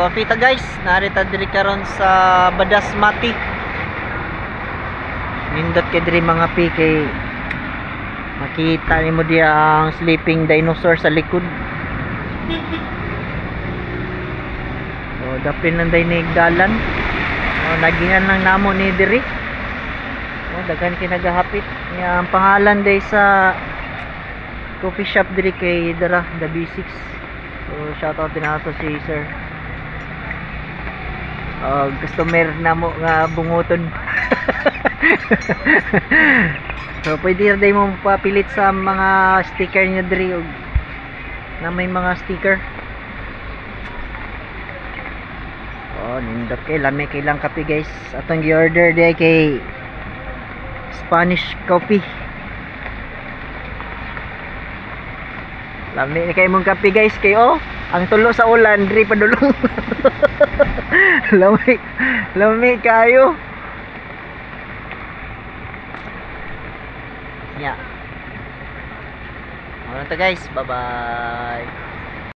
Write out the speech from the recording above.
Coffee ta guys, narita diri karon sa Badasmati. Nindot kay diri mga PK. Makita nimo diya ang sleeping dinosaur sa likod. So dapin lang day ni dalan. Nagihan lang namo ni diri. Daghan kinagahapit. Ang pangalan day sa coffee shop diri kay Dara the B6. So shout out din ato si Sir. Customer na mo nga bunguton. So pwede na mo papilit sa mga sticker niya diri na may mga sticker. Nindot kay lami kay lang kape guys. Atong gi-order day kay Spanish coffee. Lami ni kay mong kape guys kay ang tulo sa ulan diri padulong. Lami kayo. Yeah. Ano to guys, bye bye.